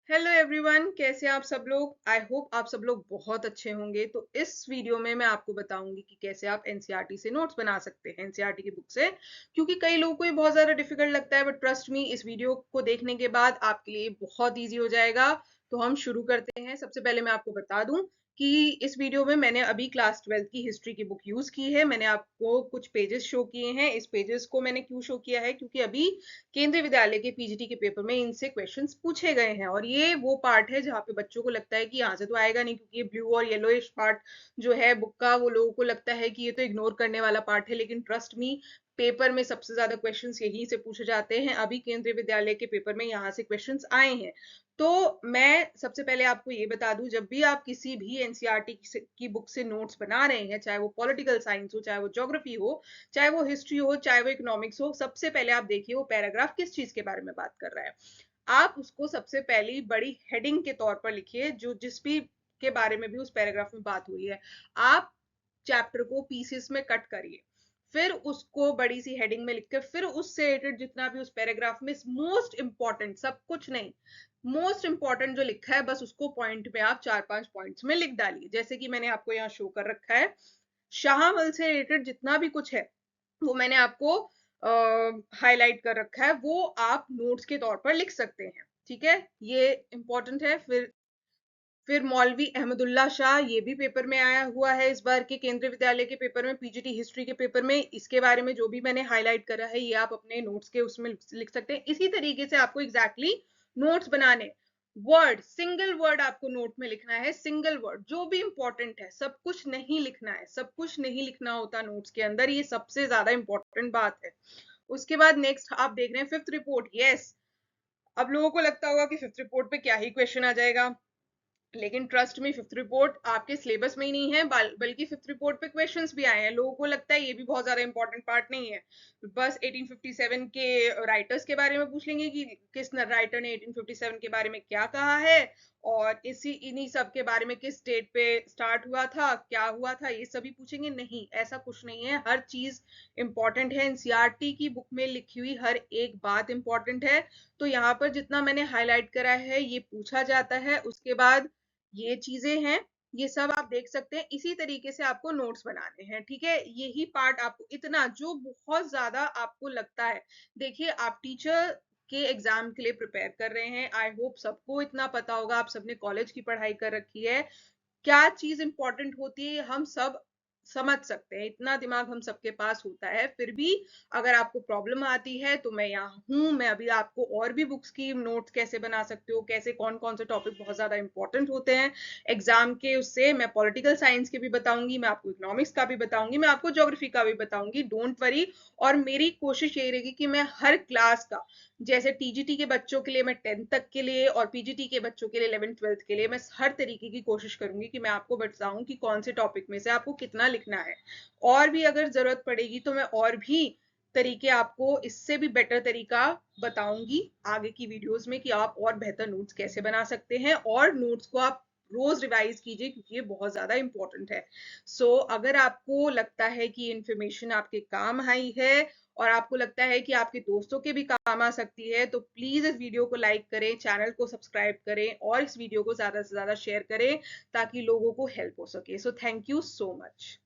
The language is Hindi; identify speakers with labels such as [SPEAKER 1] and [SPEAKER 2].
[SPEAKER 1] हेलो एवरीवन, कैसे हैं आप सब लोग। आई होप आप सब लोग बहुत अच्छे होंगे। तो इस वीडियो में मैं आपको बताऊंगी कि कैसे आप एनसीईआरटी से नोट्स बना सकते हैं, एनसीईआरटी की बुक से। क्योंकि कई लोगों को ये बहुत ज्यादा डिफिकल्ट लगता है, बट ट्रस्ट मी, इस वीडियो को देखने के बाद आपके लिए बहुत ईजी हो जाएगा। तो हम शुरू करते हैं। सबसे पहले मैं आपको बता दूं कि इस वीडियो में मैंने अभी क्लास 12th की हिस्ट्री की बुक यूज की है। मैंने आपको कुछ पेजेस शो किए हैं। इस पेजेस को मैंने क्यों शो किया है, क्योंकि अभी केंद्रीय विद्यालय के पीजीटी के पेपर में इनसे क्वेश्चंस पूछे गए हैं, और ये वो पार्ट है जहाँ पे बच्चों को लगता है कि यहाँ से तो आएगा नहीं, क्योंकि ये ब्लू और येलोइश पार्ट जो है बुक का, वो लोगों को लगता है कि ये तो इग्नोर करने वाला पार्ट है। लेकिन ट्रस्ट मी, पेपर में सबसे ज्यादा क्वेश्चंस यहीं से पूछे जाते हैं। अभी केंद्रीय विद्यालय के पेपर में यहाँ से क्वेश्चंस आए हैं। तो मैं सबसे पहले आपको ये बता दूं, जब भी आप किसी भी एनसीईआरटी की बुक से नोट्स बना रहे हैं, चाहे वो पॉलिटिकल साइंस हो, चाहे वो ज्योग्राफी हो, चाहे वो हिस्ट्री हो, चाहे वो इकोनॉमिक्स हो, सबसे पहले आप देखिए वो पैराग्राफ किस चीज के बारे में बात कर रहा है। आप उसको सबसे पहली बड़ी हेडिंग के तौर पर लिखिए, जो जिस भी के बारे में भी उस पैराग्राफ में बात हुई है। आप चैप्टर को पीसेस में कट करिए, फिर उसको बड़ी सी हेडिंग में लिख के, फिर उससे रिलेटेड जितना भी उस पैराग्राफ में मोस्ट इंपॉर्टेंट, सब कुछ नहीं, मोस्ट इंपॉर्टेंट जो लिखा है बस उसको पॉइंट में आप 4-5 पॉइंट्स में लिख डालिए। जैसे कि मैंने आपको यहाँ शो कर रखा है, शाहमल से रिलेटेड जितना भी कुछ है वो मैंने आपको हाईलाइट कर रखा है, वो आप नोट्स के तौर पर लिख सकते हैं। ठीक है, ये इंपॉर्टेंट है। फिर मौलवी अहमदुल्ला शाह, ये भी पेपर में आया हुआ है इस बार के केंद्रीय विद्यालय के पेपर में, पीजीटी हिस्ट्री के पेपर में। इसके बारे में जो भी मैंने हाईलाइट करा है, ये आप अपने नोट्स के उसमें लिख सकते हैं। इसी तरीके से आपको एग्जैक्टली नोट्स बनाने, वर्ड, सिंगल वर्ड आपको नोट में लिखना है, सिंगल वर्ड जो भी इंपॉर्टेंट है। सब कुछ नहीं लिखना है, सब कुछ नहीं लिखना होता नोट्स के अंदर, ये सबसे ज्यादा इंपॉर्टेंट बात है। उसके बाद नेक्स्ट आप देख रहे हैं फिफ्थ रिपोर्ट। यस, अब लोगों को लगता होगा कि फिफ्थ रिपोर्ट पे क्या ही क्वेश्चन आ जाएगा, लेकिन ट्रस्ट में फिफ्थ रिपोर्ट आपके सिलेबस में ही नहीं है, बल्कि फिफ्थ रिपोर्ट पे क्वेश्चंस भी आए हैं। लोगों को लगता है ये भी बहुत ज्यादा इंपॉर्टेंट पार्ट नहीं है, बस 1857 के राइटर्स के बारे में पूछ लेंगे कि किस राइटर ने 1857 के बारे में क्या कहा है, और इन्हीं सब के बारे में किस डेट पे स्टार्ट हुआ था, क्या हुआ था, ये सभी पूछेंगे। नहीं, ऐसा कुछ नहीं है। हर चीज इंपॉर्टेंट है, एनसीईआरटी की बुक में लिखी हुई हर एक बात इंपॉर्टेंट है। तो यहाँ पर जितना मैंने हाईलाइट करा है ये पूछा जाता है। उसके बाद ये चीजें हैं, ये सब आप देख सकते हैं। इसी तरीके से आपको नोट्स बनाने हैं। ठीक है, यही पार्ट आपको, इतना जो बहुत ज्यादा आपको लगता है, देखिए आप टीचर के एग्जाम के लिए प्रिपेयर कर रहे हैं, आई होप सबको इतना पता होगा, आप सबने कॉलेज की पढ़ाई कर रखी है, क्या चीज इंपॉर्टेंट होती है हम सब समझ सकते हैं, इतना दिमाग हम सबके पास होता है। फिर भी अगर आपको प्रॉब्लम आती है तो मैं यहाँ हूँ। मैं अभी आपको और भी बुक्स की नोट्स कैसे बना सकते हो, कैसे कौन कौन से टॉपिक बहुत ज्यादा इंपॉर्टेंट होते हैं एग्जाम के, उससे मैं पॉलिटिकल साइंस के भी बताऊंगी, मैं आपको इकोनॉमिक्स का भी बताऊंगी, मैं आपको ज्योग्राफी का भी बताऊंगी, डोंट वरी। और मेरी कोशिश यही रहेगी कि मैं हर क्लास का, जैसे टीजीटी के बच्चों के लिए मैं 10th तक के लिए, और पीजीटी के बच्चों के लिए 11th-12th के लिए, मैं हर तरीके की कोशिश करूंगी कि मैं आपको बताऊं कि कौन से टॉपिक में से आपको कितना लिखना है। और भी अगर जरूरत पड़ेगी तो मैं और भी तरीके आपको, इससे भी बेटर तरीका बताऊंगी आगे की वीडियोस में, कि आप और बेहतर नोट्स कैसे बना सकते हैं। और नोट्स को आप रोज रिवाइज कीजिए, क्योंकि ये बहुत ज्यादा इंपॉर्टेंट है। अगर आपको लगता है कि इंफॉर्मेशन आपके काम आई है, और आपको लगता है कि आपके दोस्तों के भी काम आ सकती है, तो प्लीज इस वीडियो को लाइक करें, चैनल को सब्सक्राइब करें, और इस वीडियो को ज्यादा से ज्यादा शेयर करें, ताकि लोगों को हेल्प हो सके। So thank you so much.